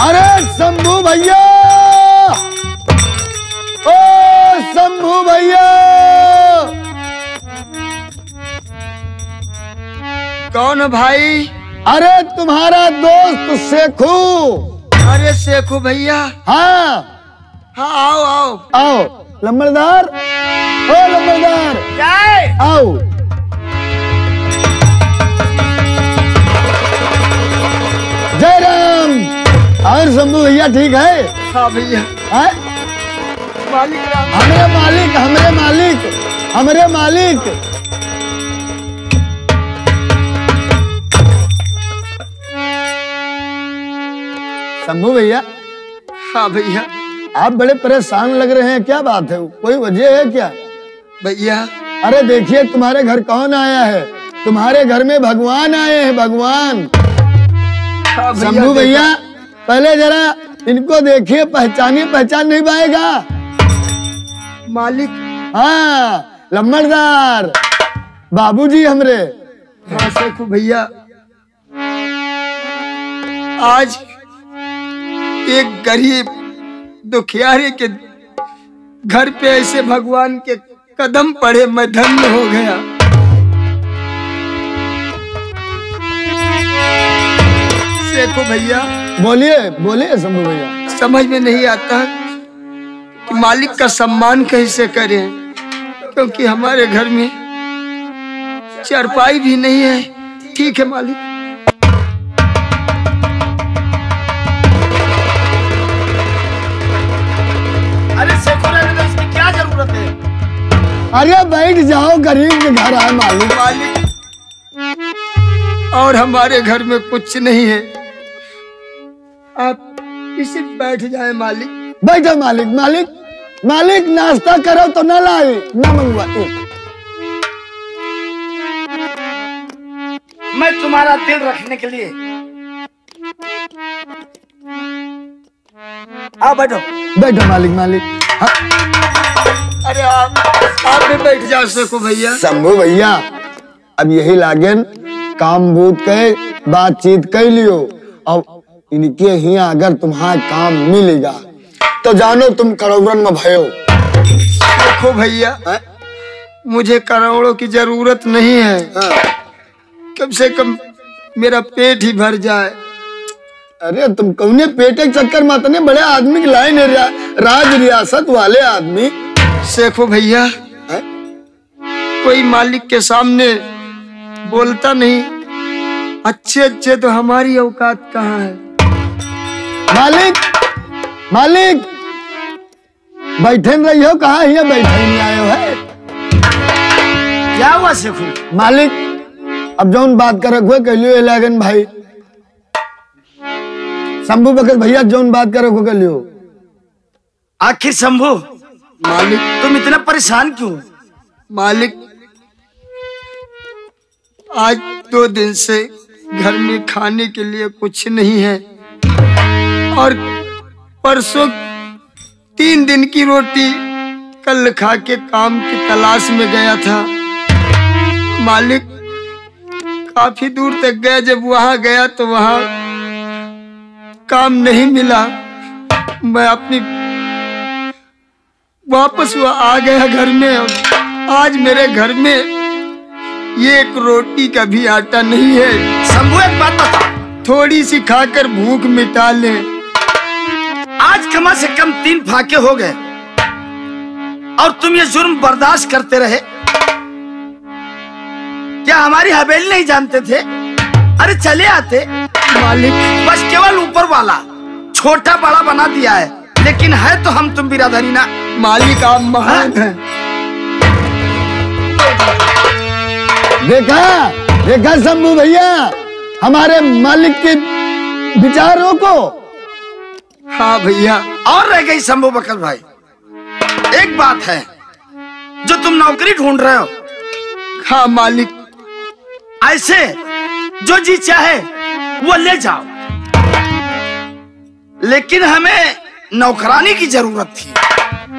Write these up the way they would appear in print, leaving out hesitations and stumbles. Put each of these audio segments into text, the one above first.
अरे शंभू भैया, ओ शंभू भैया। कौन भाई? अरे तुम्हारा दोस्त सेखू। अरे सेखू भैया। हाँ हाँ, आओ आओ आओ। लंबरदार, ओ लंबरदार, आओ। जय राम। और शंभू भैया ठीक है? हाँ भैया। है? मालिक राम। हमरे मालिक, हमरे मालिक, हमरे मालिक। शंभू भैया। हाँ भैया। आप बड़े परेशान लग रहे हैं, क्या बात है? कोई वजह है क्या? भैया। अरे देखिए तुम्हारे घर कौन आया है? तुम्हारे घर में भगवान आए हैं, भगवान। हाँ शंभू भैया, पहले जरा इनको देखिए, पहचानिए, पहचान नहीं पाएगा। मालिक। हाँ, लम्बरदार बाबूजी हमरे। हाँ सेखू भैया, आज एक गरीब दुखियारे के घर पे ऐसे भगवान के कदम पड़े, मैं धन्य हो गया। सेखू भैया। बोलिए बोलिए शंभू भैया। समझ में नहीं आता कि मालिक का सम्मान कैसे करें, क्योंकि हमारे घर में चारपाई भी नहीं है। ठीक है मालिक। अरे सेखू रहने दो, इसकी क्या जरूरत है? अरे बैठ जाओ, गरीब के घर आए मालिक। मालिक, और हमारे घर में कुछ नहीं है, आप इसे बैठ जाए मालिक। बैठो मालिक। मालिक, मालिक नाश्ता करो तो न लाए, न मंगवाए। मैं तुम्हारा दिल रखने के लिए। आओ बैठो। बैठो मालिक। मालिक हाँ। अरे आप भी बैठ जाओ सेखू भैया। शंभू भैया, अब यही लागन काम बूत के बातचीत कर लियो। अब इनके ही अगर तुम्हारा काम मिलेगा तो जानो तुम करोड़न में भयो। देखो भैया, मुझे करोड़ों की जरूरत नहीं है। कम से कम मेरा पेट ही भर जाए। अरे तुम कौने पेटे के चक्कर में इतने बड़े आदमी की लाइन है, राज रियासत वाले आदमी। सेखो भैया, कोई मालिक के सामने बोलता नहीं। अच्छे अच्छे तो हमारी औकात कहाँ है। मालिक, मालिक बैठे न रही हो, कहाँ ही बैठे नहीं आए हो है? क्या हुआ सेखू? मालिक, अब जौन बात कर रखो कह लियो लागन भाई। शंभू बकत भैया जौन बात कर रखो कह लियो। आखिर शंभू मालिक, तुम इतना परेशान क्यों? मालिक, आज 2 दिन से घर में खाने के लिए कुछ नहीं है, और परसों 3 दिन की रोटी कल खा के काम की तलाश में गया था। मालिक, काफी दूर तक गया। जब वहां गया तो वहां काम नहीं मिला। मैं अपनी वापस आ गया घर में। आज मेरे घर में एक रोटी का भी आटा नहीं है। शंभू एक बात बता, थोड़ी सी खाकर भूख मिटा ले। आज कम से कम 3 फाके हो गए और तुम ये जुर्म बर्दाश्त करते रहे। क्या हमारी हवेली नहीं जानते थे? अरे चले आते। मालिक, बस केवल ऊपर वाला छोटा बड़ा बना दिया है, लेकिन है तो हम तुम बिरादरी ना। मालिक आप महान हैं। देखा देखा शंभू भैया हमारे मालिक के विचारों को। हाँ भैया। और रह गई शंभू बकल भाई, एक बात है, जो तुम नौकरी ढूंढ रहे हो। हाँ मालिक। ऐसे जो जी चाहे वो ले जाओ, लेकिन हमें नौकरानी की जरूरत थी,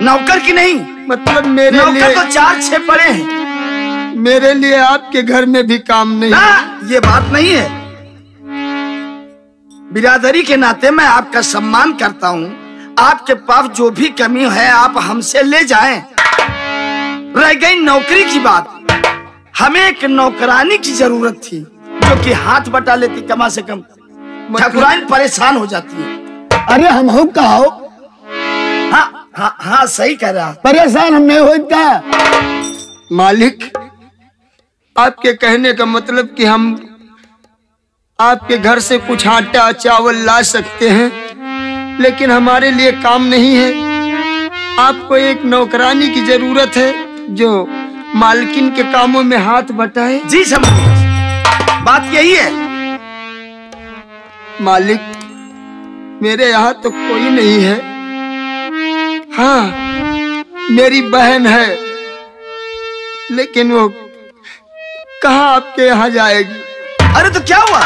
नौकर की नहीं। मतलब मेरे नौकर लिए तो 4-6 पड़े हैं मेरे लिए आपके घर में भी काम नहीं। ना, ये बात नहीं है। बिरादरी के नाते मैं आपका सम्मान करता हूँ। आपके पास जो भी कमी है आप हमसे ले जाएं। रह गई नौकरी की बात, हमें एक नौकरानी की जरूरत थी जो कि हाथ बटा लेती कम से कम। ठाकुराइन परेशान हो जाती है। अरे हम हो कहो हाँ हाँ हाँ, सही कह रहा। परेशान हम नहीं होता। मालिक, आपके कहने का मतलब कि हम आपके घर से कुछ आटा चावल ला सकते हैं, लेकिन हमारे लिए काम नहीं है। आपको एक नौकरानी की जरूरत है जो मालकिन के कामों में हाथ बटाए। जी समझ, बात यही है। मालिक, मेरे यहाँ तो कोई नहीं है। हाँ, मेरी बहन है, लेकिन वो कहाँ आपके यहाँ जाएगी? अरे तो क्या हुआ?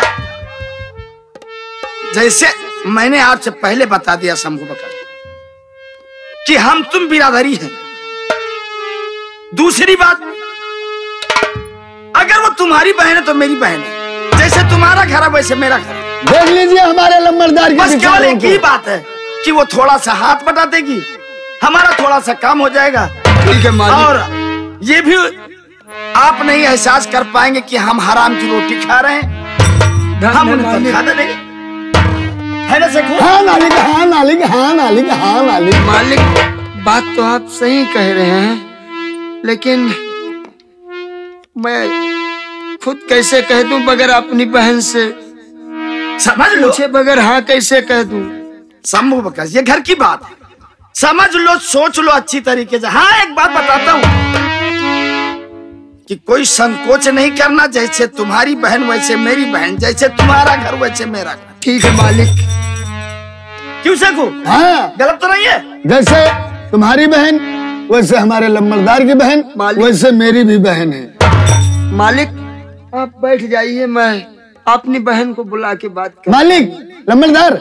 जैसे मैंने आपसे पहले बता दिया शंभू बकर कि हम तुम बिरादरी हैं। दूसरी बात, अगर वो तुम्हारी बहन है तो मेरी बहन है। जैसे तुम्हारा घर है वैसे मेरा घर है। देख लीजिए हमारे लंबरदार के बस केवल विचारों एक ही बात है कि वो थोड़ा सा हाथ बटा देगी, हमारा थोड़ा सा काम हो जाएगा। ठीक है मालिक। और ये भी आप नहीं एहसास कर पाएंगे कि हम हराम की रोटी खा रहे हैं। हम उन्हें तनख्वाह दे देंगे, है ना सेठू? हाँ मालिक, हाँ मालिक, हाँ मालिक, हाँ मालिक। मालिक, बात तो आप सही कह रहे हैं, लेकिन मैं खुद कैसे कह दूं बगैर अपनी बहन से? समझ लो, मुझे बगैर हाँ कैसे कह दूं? शंभू बकर, ये घर की बात है, समझ लो, सोच लो अच्छी तरीके से। हाँ, एक बात बताता हूँ कि कोई संकोच नहीं करना। जैसे तुम्हारी बहन वैसे मेरी बहन, जैसे तुम्हारा घर वैसे मेरा घर। ठीक है मालिक। क्यों सेठू? हाँ, गलत तो नहीं है? जैसे तुम्हारी बहन वैसे हमारे लंबरदार की बहन, मालिक। वैसे मेरी भी बहन है। मालिक, आप बैठ जाइए, मैं अपनी बहन को बुला के बात कर। मालिक, लंबरदार,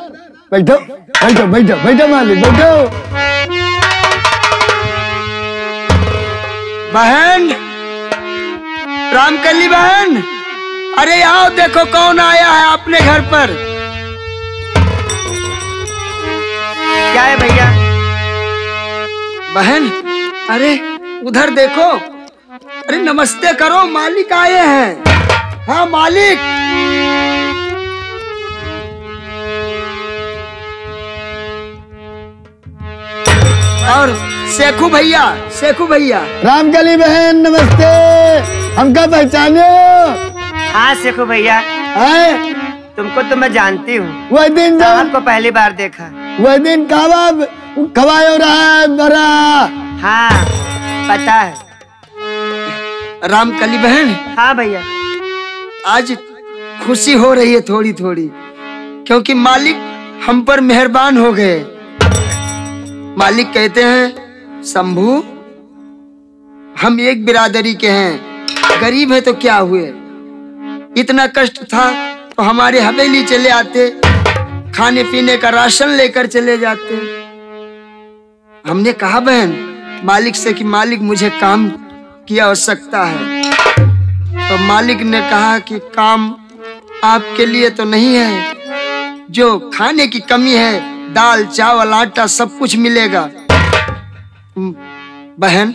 बैठो बैठो बैठो बैठो मालिक, बैठो। बहन, रामकली बहन, अरे आओ, देखो कौन आया है अपने घर पर। क्या है भैया? बहन, अरे उधर देखो। अरे नमस्ते करो, मालिक आए हैं। हाँ मालिक। और शेखू भैया, शेखू भैया। रामकली बहन नमस्ते, हमका पहचाने हो? हाँ शेखू भैया, हैं? तुमको तो मैं जानती हूँ। वह दिन जब आपको पहली बार देखा। वह दिन खवाए हो रहा है बरा। हाँ पता है। रामकली बहन, हाँ भैया। आज खुशी हो रही है थोड़ी थोड़ी, क्योंकि मालिक हम पर मेहरबान हो गए। मालिक कहते हैं, शंभू, हम एक बिरादरी के हैं, गरीब है तो क्या हुए, इतना कष्ट था तो हमारे हवेली चले आते, खाने पीने का राशन लेकर चले जाते। हमने कहा बहन मालिक से कि मालिक मुझे काम की आवश्यकता है, तो मालिक ने कहा कि काम आपके लिए तो नहीं है, जो खाने की कमी है दाल चावल आटा सब कुछ मिलेगा। बहन,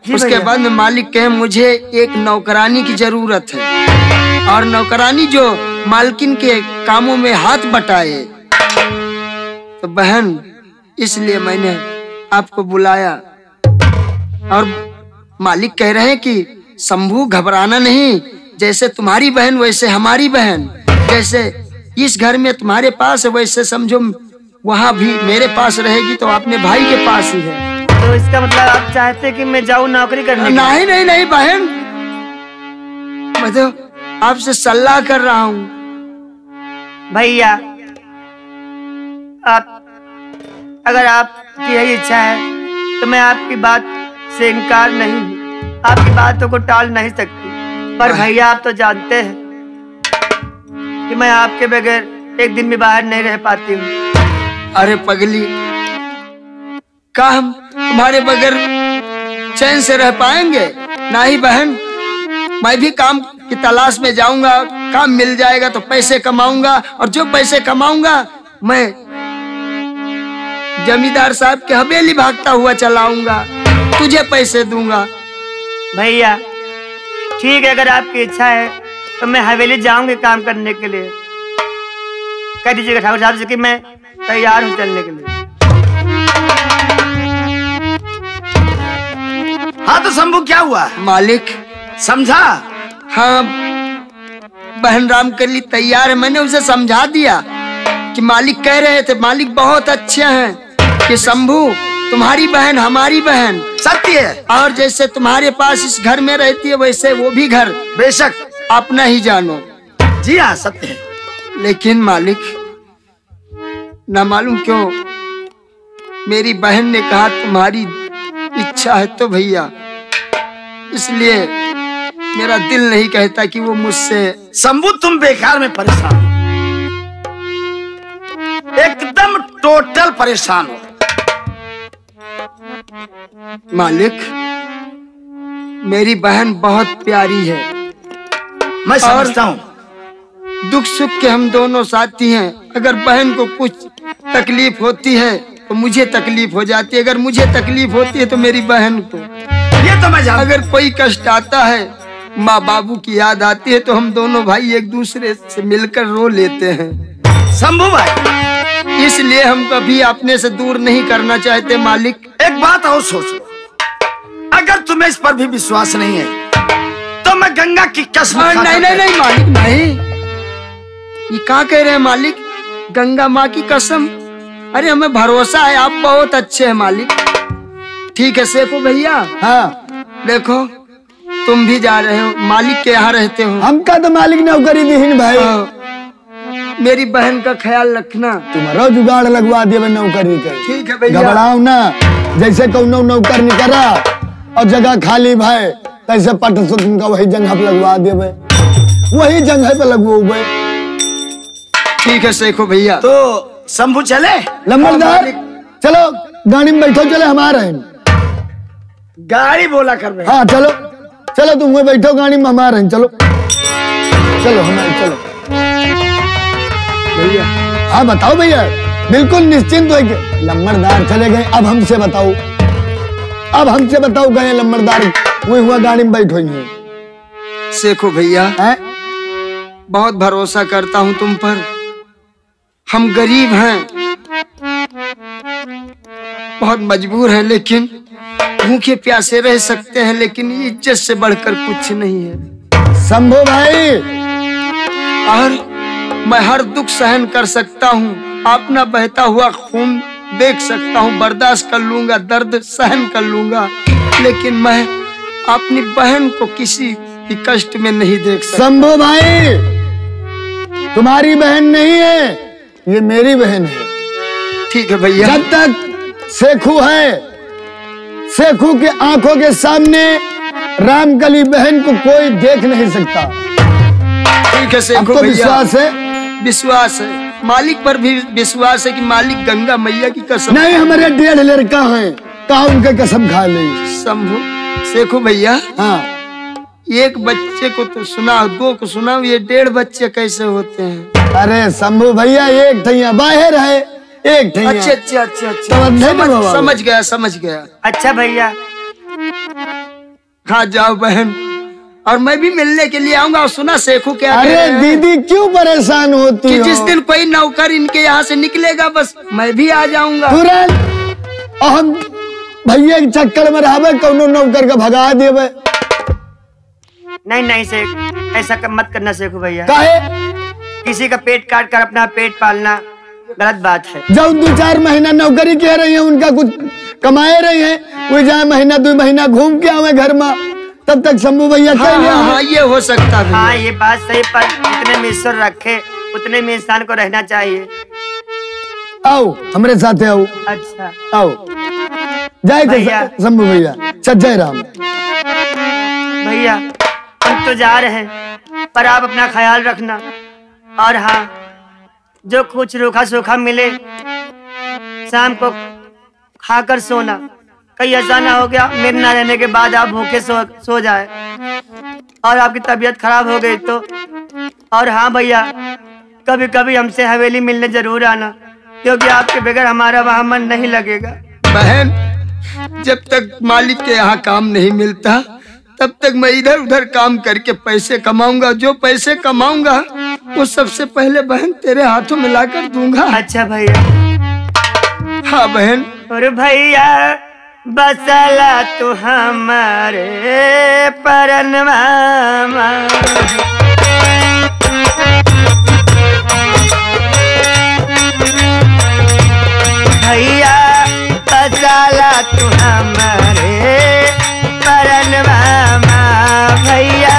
उसके बाद में मालिक कहे मुझे एक नौकरानी की जरूरत है, और नौकरानी जो मालकिन के कामों में हाथ बटाए। तो बहन, इसलिए मैंने आपको बुलाया। और मालिक कह रहे हैं कि शंभू घबराना नहीं, जैसे तुम्हारी बहन वैसे हमारी बहन, जैसे इस घर में तुम्हारे पास है वैसे समझो वहाँ भी मेरे पास रहेगी, तो अपने भाई के पास ही है। तो इसका मतलब आप चाहते कि मैं जाऊँ नौकरी करने? नहीं नहीं नहीं बहन, मैं तो आपसे सलाह कर रहा हूँ। भैया, आप अगर आपकी यही इच्छा है तो मैं आपकी बात से इनकार नहीं हूँ, आपकी बातों को टाल नहीं सकती। पर भैया, आप तो जानते हैं कि मैं आपके बगैर एक दिन भी बाहर नहीं रह पाती हूँ। अरे पगली, का हम तुम्हारे बगैर चैन से रह पाएंगे? नहीं बहन, मैं भी काम की तलाश में जाऊंगा, काम मिल जाएगा तो पैसे कमाऊंगा, और जो पैसे कमाऊंगा मैं जमींदार साहब की हवेली भागता हुआ चलाऊंगा, तुझे पैसे दूंगा। भैया ठीक है, अगर आपकी इच्छा है तो मैं हवेली जाऊंगी काम करने के लिए। कह दीजिएगा ठाकुर साहब से कि मैं तैयार हूँ चलने के लिए। हाँ तो शंभू क्या हुआ? मालिक समझा? हाँ बहन रामकली तैयार है। मैंने उसे समझा दिया कि मालिक कह रहे थे, मालिक बहुत अच्छे हैं, कि शंभू तुम्हारी बहन हमारी बहन सत्य है, और जैसे तुम्हारे पास इस घर में रहती है वैसे वो भी घर बेशक अपना ही जानो। जी हाँ सत्य है। लेकिन मालिक ना मालूम क्यों मेरी बहन ने कहा तुम्हारी इच्छा है तो भैया, इसलिए मेरा दिल नहीं कहता कि वो मुझसे। शंभू तुम बेकार में परेशान हो, एकदम टोटल परेशान हो। मालिक मेरी बहन बहुत प्यारी है, मैं समझता हूँ। दुख सुख के हम दोनों साथी हैं। अगर बहन को कुछ तकलीफ होती है तो मुझे तकलीफ हो जाती है, अगर मुझे तकलीफ होती है तो मेरी बहन को। ये तो मैं जानता। अगर कोई कष्ट आता है, माँ बाबू की याद आती है, तो हम दोनों भाई एक दूसरे से मिलकर रो लेते हैं। शंभू भाई इसलिए हम कभी अपने से दूर नहीं करना चाहते। मालिक एक बात और सोचो, अगर तुम्हें इस पर भी विश्वास नहीं है तो मैं गंगा की कसम खाता नहीं नहीं नहीं मालिक नहीं, ये क्या कह रहे हैं मालिक? गंगा माँ की कसम? अरे हमें भरोसा है, आप बहुत अच्छे हैं मालिक। ठीक है सेको भैया। हाँ देखो तुम भी जा रहे हो, मालिक के यहाँ रहते हो। हमका तो मालिक नौकरी दीहिन भाई। मेरी बहन का ख्याल रखना। तुम्हारा जुगाड़ लगवा दिए नौकरी के। ठीक है भैया। घबराओ ना, जैसे कौनो नौकर निकला और जगह खाली भाई, तैसे पट से तुमका वही जगह पे लगवा देवे, वही जगह पे लगवाओगे। ठीक है सेको भैया। तो शंभू चले? लंबरदार चलो गाड़ी में बैठो, चले हमारे गाड़ी बोला कर रहे। हाँ चलो चलो, तुम वही बैठो गाड़ी में, हमारे हैं। चलो चलो हमारे, चलो भैया। हाँ बताओ भैया, बिल्कुल निश्चिंत हो के। लंबरदार चले गए, अब हमसे बताओ, अब हमसे बताओ गए लंबरदार, वही हुआ गाड़ी में बैठो ही। सेको भैया हैं? बहुत भरोसा करता हूँ तुम पर। हम गरीब हैं, बहुत मजबूर हैं, लेकिन भूखे प्यासे रह सकते हैं, लेकिन इज्जत से बढ़कर कुछ नहीं है। शंभू भाई और मैं हर दुख सहन कर सकता हूँ, अपना बहता हुआ खून देख सकता हूँ, बर्दाश्त कर लूंगा, दर्द सहन कर लूंगा, लेकिन मैं अपनी बहन को किसी भी कष्ट में नहीं देख सकता। शंभू भाई तुम्हारी बहन नहीं है, ये मेरी बहन है। ठीक है भैया। जब तक सेखू है, सेखू के आंखों के सामने रामकली बहन को कोई देख नहीं सकता। ठीक है सेखू आपको भैया। विश्वास है? विश्वास है, मालिक पर भी विश्वास है कि मालिक गंगा मैया की कसम। नहीं, हमारे 1.5 लड़का हैं, कहा उनके कसम खा ली। शंभू सेखू भैया, हाँ एक बच्चे को तो सुनाओ, 2 को सुनाओ, ये 1.5 बच्चे कैसे होते हैं? अरे शंभू भैया, एक ठैया बाहर है, एक ठैया। अच्छा अच्छा अच्छा अच्छा, समझ नहीं बाबा? समझ गया समझ गया। अच्छा भैया। हाँ जाओ बहन, और मैं भी मिलने के लिए आऊंगा। और सुना सेखू क्या कह रहे अरे हैं? दीदी क्यों परेशान होती कि हो? जिस दिन कोई नौकर इनके यहाँ से निकलेगा बस मैं भी आ जाऊंगा तुरंत। और हम भैया के चक्कर में रहबे, कौनो नौकर का भगा देवे। नहीं नहीं शेख, ऐसा मत करना शेखू भैया। काहे? किसी का पेट काट कर अपना पेट पालना गलत बात है। जब 2-4 महीना नौकरी कह रही है, उनका कुछ कमाए रही है, वो जाए महीना 2 महीना घूम के आवे घर में, तब तक शंभू भैया हाँ, कह लिया। हाँ, ये हो सकता है। हाँ ये बात सही, पर जितने में ईश्वर रखे उतने में इंसान को रहना चाहिए। आओ हमारे साथ आओ, अच्छा आओ जय भैया। शंभू भैया, जय राम। भैया हम तो जा रहे हैं, पर आप अपना ख्याल रखना। और हाँ, जो कुछ रूखा सूखा मिले शाम को खाकर सोना, कहीं ऐसा ना हो गया मेरे ना रहने के बाद आप भूखे सो जाए और आपकी तबीयत खराब हो गई तो। और हाँ भैया, कभी कभी हमसे हवेली मिलने जरूर आना, क्योंकि आपके बगैर हमारा वहाँ मन नहीं लगेगा। बहन, जब तक मालिक के यहाँ काम नहीं मिलता तब तक मैं इधर उधर काम करके पैसे कमाऊंगा। जो पैसे कमाऊंगा वो सबसे पहले बहन तेरे हाथों में लाकर दूंगा। अच्छा भैया। हाँ बहन। और भैया बसला तू हमारे परनवा भैया बसला तू हमारे परनवा भैया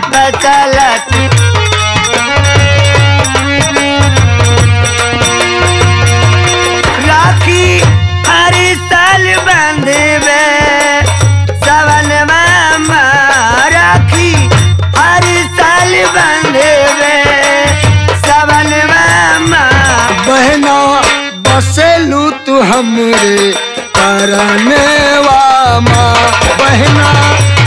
बसला तू। राखी हर साल बंधवे सवन मामा, राखी हर साल बंधवे सवन मामा। बहना बसेलू तू हमरे परनवा माँ, बहना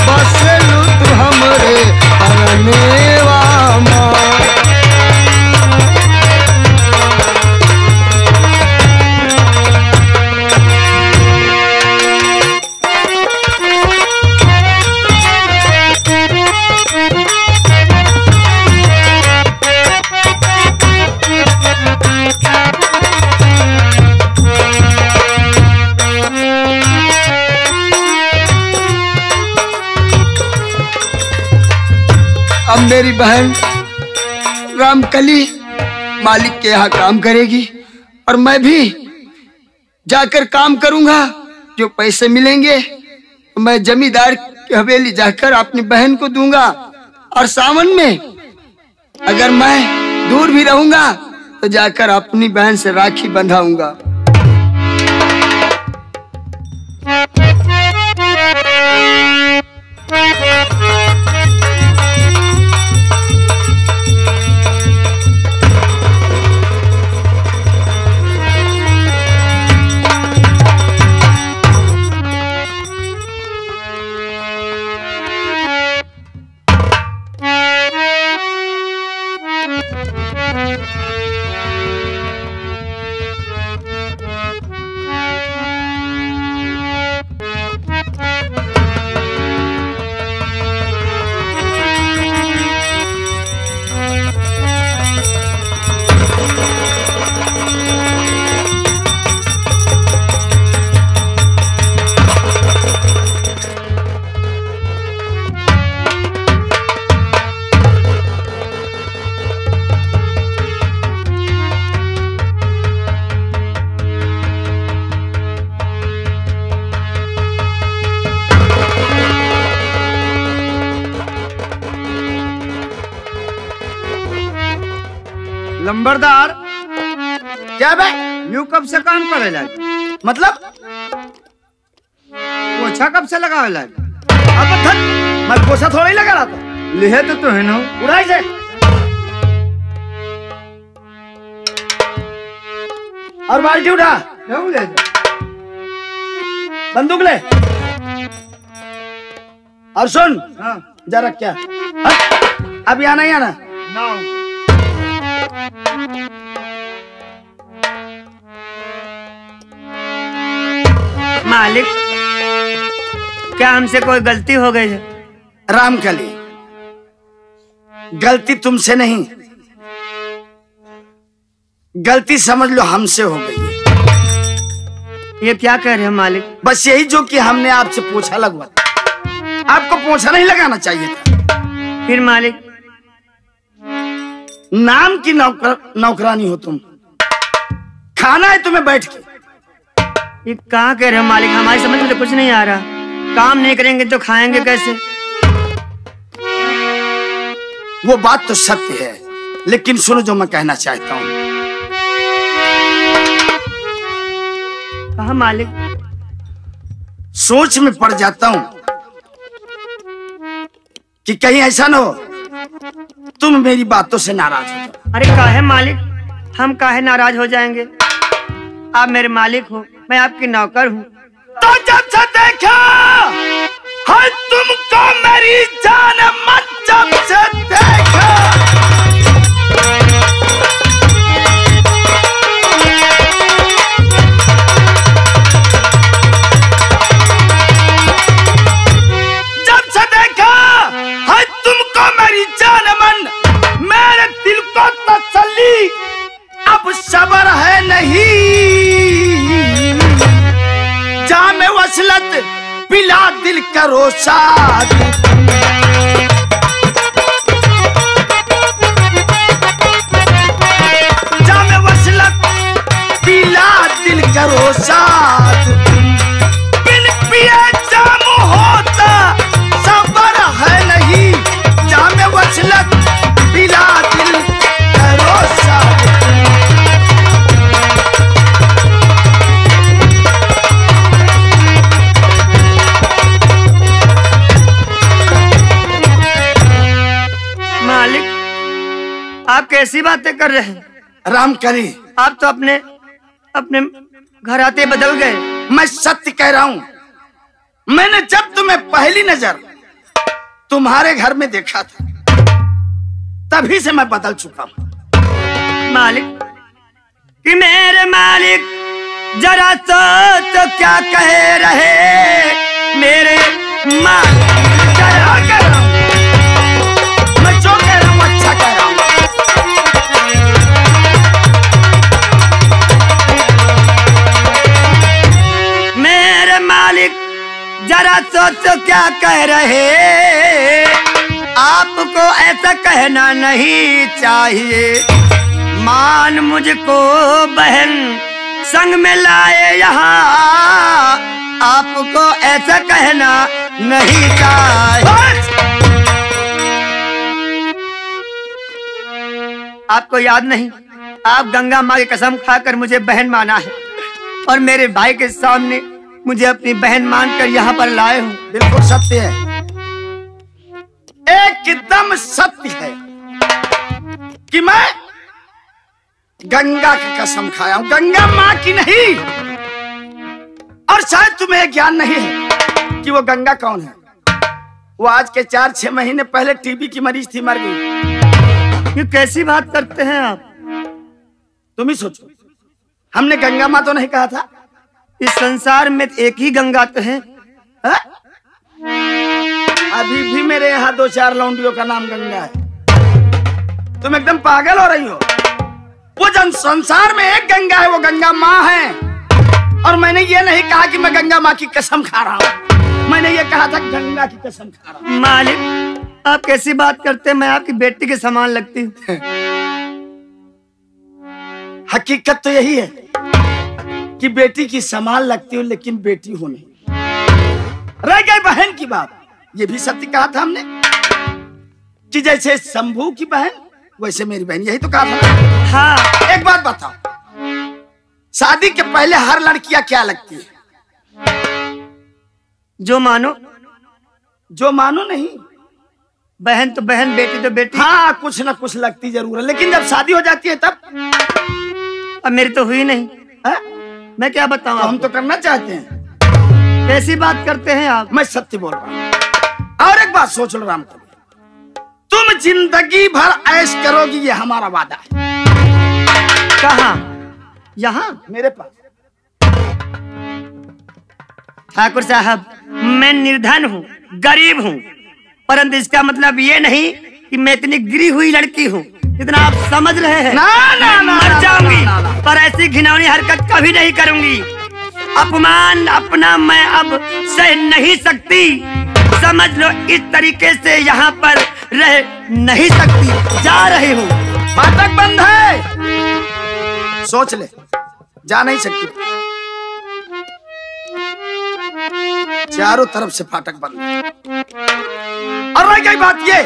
बसेलू तू हमरे परनवा माँ। अब मेरी बहन रामकली मालिक के यहाँ काम करेगी और मैं भी जाकर काम करूंगा। जो पैसे मिलेंगे मैं जमींदार की हवेली जाकर अपनी बहन को दूंगा। और सावन में अगर मैं दूर भी रहूंगा तो जाकर अपनी बहन से राखी बंधाऊंगा। लंबरदार, क्या बे यूं कब से काम करे लागे? मतलब पोछा कब से लगावे लागे? अब धन मैं पोछा थोड़ा ही लगा रहा था। लिहे तो है ना, उड़ाई से और बाल्टी उठा, ले बंदूक ले और सुन। हाँ। जरा क्या अब यहाँ नहीं आना ना। मालिक, क्या हमसे कोई गलती हो गई है? रामकली, गलती तुमसे नहीं, गलती समझ लो हमसे हो गई है। ये क्या कह रहे हैं मालिक? बस यही जो कि हमने आपसे पोछा लगवा, आपको पोछा नहीं लगाना चाहिए था। फिर मालिक? नाम की नौकरानी हो तुम, खाना है तुम्हें बैठ के। ये कहाँ कह रहे हो मालिक? हमारी समझ में तो कुछ नहीं आ रहा। काम नहीं करेंगे तो खाएंगे कैसे? वो बात तो सत्य है, लेकिन सुनो जो मैं कहना चाहता हूँ। कहाँ मालिक? सोच में पड़ जाता हूँ कि कहीं ऐसा ना हो तुम मेरी बातों से नाराज हो जाओ। अरे काहे मालिक, हम काहे नाराज हो जाएंगे? आप मेरे मालिक हो, मैं आपकी नौकर हूँ तो जब से देखा है तुमको मेरी जान मन, जब से देखा है तुमको मेरी जान मन, मेरे दिल को तसल्ली अब सबर है नहीं। जामे वसलत पिला दिल करो साथ, जामे वसलत पिला दिल करो साथ, बिन पिए जाम होता सबर है नहीं। जामे वसलत पिला दिल करो साथ। मालिक, आप कैसी बातें कर रहे हैं? राम करी, आप तो अपने अपने घर आते बदल गए। मैं सत्य कह रहा हूं। मैंने जब तुम्हें पहली नजर तुम्हारे घर में देखा था, तभी से मैं बदल चुका हूं। मालिक कि मेरे मालिक जरा तो क्या कह रहे मेरे मालिक। क्या कह रहा हूं? मैं जो कह रहा हूं अच्छा कह रहा हूं। मेरे मालिक जरा तो क्या कह रहे, आपको ऐसा कहना नहीं चाहिए। मान मुझको बहन संग में लाए यहाँ, आपको ऐसा कहना नहीं चाहिए। आपको याद नहीं, आप गंगा माँ की कसम खाकर मुझे बहन माना है और मेरे भाई के सामने मुझे अपनी बहन मानकर यहाँ पर लाए हो। बिल्कुल सत्य है, एकदम सत्य है कि मैं गंगा की कसम खाया हूं, गंगा माँ की नहीं। और शायद तुम्हें ज्ञान नहीं है कि वो गंगा कौन है। वो आज के 4-6 महीने पहले टीबी की मरीज थी, मर गई। ये कैसी बात करते हैं आप? तुम ही सोचो, हमने गंगा माँ तो नहीं कहा था। इस संसार में एक ही गंगा तो है। हा? अभी भी मेरे यहाँ 2-4 लौंडियों का नाम गंगा है। तुम एकदम पागल हो रही हो। वो जन संसार में एक गंगा है, वो गंगा माँ है। और मैंने ये नहीं कहा कि मैं गंगा माँ की कसम खा रहा हूँ, मैंने ये कहा था गंगा की कसम खा रहा हूँ। मालिक आप कैसी बात करते हैं? मैं आपकी बेटी के समान लगती हूँ। हकीकत तो यही है कि बेटी की समान लगती हो, लेकिन बेटी हो नहीं। रह गई बहन की बात, ये भी सत्य कहा था हमने कि जैसे शंभू की बहन वैसे मेरी बहन, यही तो कहा था। हाँ। एक बात बताओ, शादी के पहले हर लड़कियां क्या लगती है? जो मानो। जो मानो नहीं, बहन तो बहन, बेटी तो बेटी। हाँ, कुछ ना कुछ लगती जरूर है, लेकिन जब शादी हो जाती है तब। अब मेरी तो हुई नहीं है? मैं क्या बताऊं? हम तो करना चाहते हैं। कैसी बात करते हैं आप? मैं सत्य बोल रहा हूं। और एक बात सोच लो राम कबीर, तुम जिंदगी भर ऐश करोगी, ये हमारा वादा है। कहाँ? यहाँ मेरे पास। ठाकुर साहब, मैं निर्धन हूँ, गरीब हूँ, परंतु इसका मतलब ये नहीं कि मैं इतनी गिरी हुई लड़की हूँ जितना आप समझ रहे हैं। ना ना ना, मर जाऊंगी, ना, ना, ना। पर ऐसी घिनौनी हरकत कभी नहीं करूंगी। अपमान अपना मैं अब सह नहीं सकती, समझ लो इस तरीके से यहाँ पर रह नहीं सकती, जा रही हूँ। फाटक बंद है, सोच ले, जा नहीं सकती। चारों तरफ से फाटक बंद है। और रह गई बात ये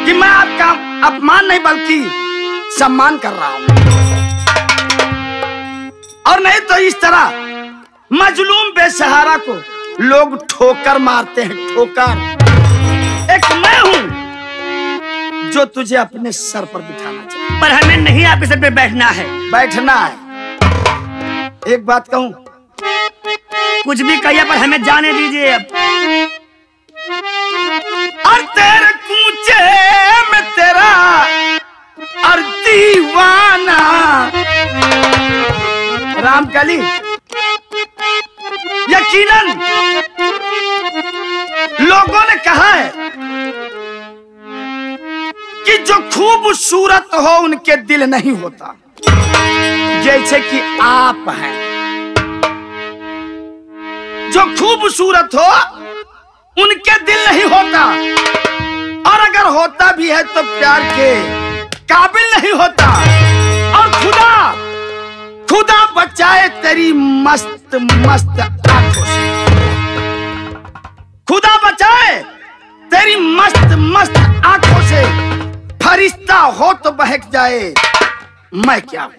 कि मैं आपका अपमान नहीं बल्कि सम्मान कर रहा हूं। और नहीं तो इस तरह मजलूम बेसहारा को लोग ठोकर मारते हैं, ठोकर। एक मैं हूं जो तुझे अपने सर पर बिठाना चाहिए। पर हमें नहीं आपके सर पे बैठना है। बैठना है। एक बात कहूं, कुछ भी कहिए पर हमें जाने दीजिए अब। और तेरे कूचे में तेरा और दीवाना। रामकली, यकीनन लोगों ने कहा है कि जो खूबसूरत हो उनके दिल नहीं होता, जैसे कि आप हैं। जो खूबसूरत हो उनके दिल नहीं होता, और अगर होता भी है तो प्यार के काबिल नहीं होता। और खुदा बचाए तेरी मस्त मस्त आंखों से, खुदा बचाए तेरी मस्त मस्त आंखों से। फरिश्ता हो तो बहक जाए, मैं क्या हूं?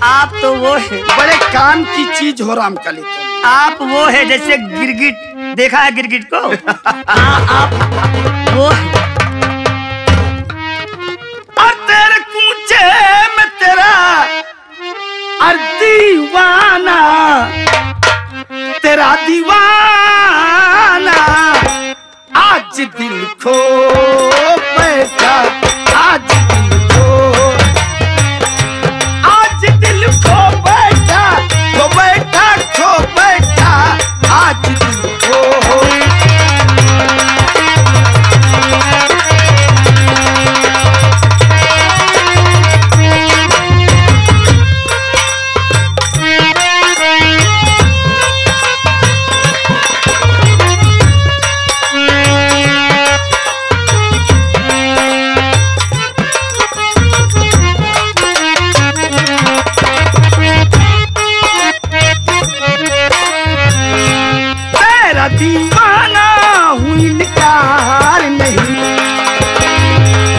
आप तो वो है, बड़े काम की चीज हो रामकली। तो आप वो है जैसे गिरगिट, देखा है गिरगिट को? आप वो है। और तेरे कूचे में तेरा और दीवाना, तेरा दीवाना आज दिल खो बैठा, आज दिल खो बैठा, खो बैठा, खो बैठा, आज दिल खो। दीवाना हूँ इनकार नहीं।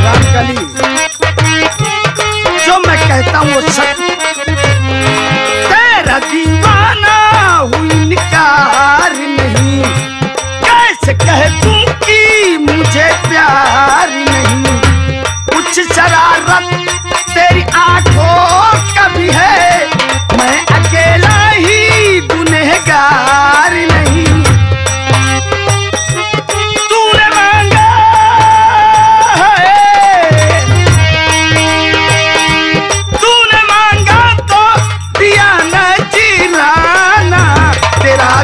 रामकली, जो मैं कहता हूँ वो सच। तेरा दीवाना हूँ इनकार नहीं, कैसे कह दूं कि मुझे प्यार नहीं। कुछ शरारत तेरी आंखों का भी है, मैं अकेला ही गुनहगार नहीं।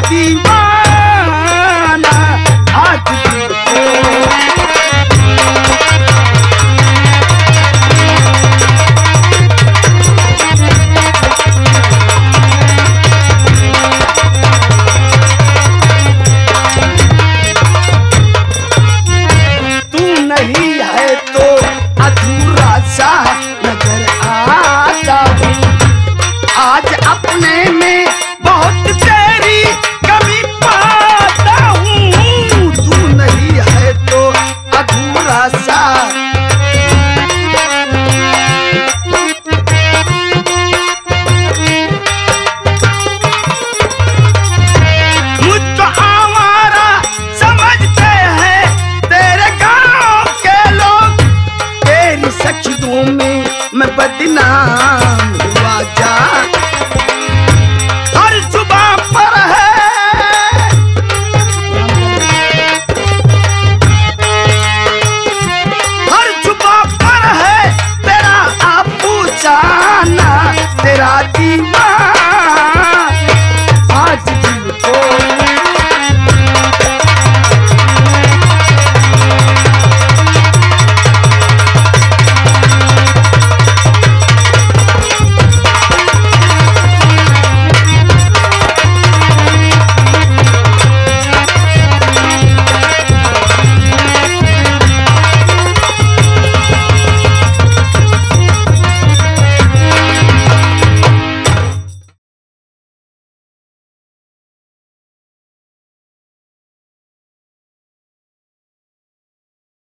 दीवाना आज दिल तू नहीं है तो अधूरा सा नजर आता हूँ। आज अपने में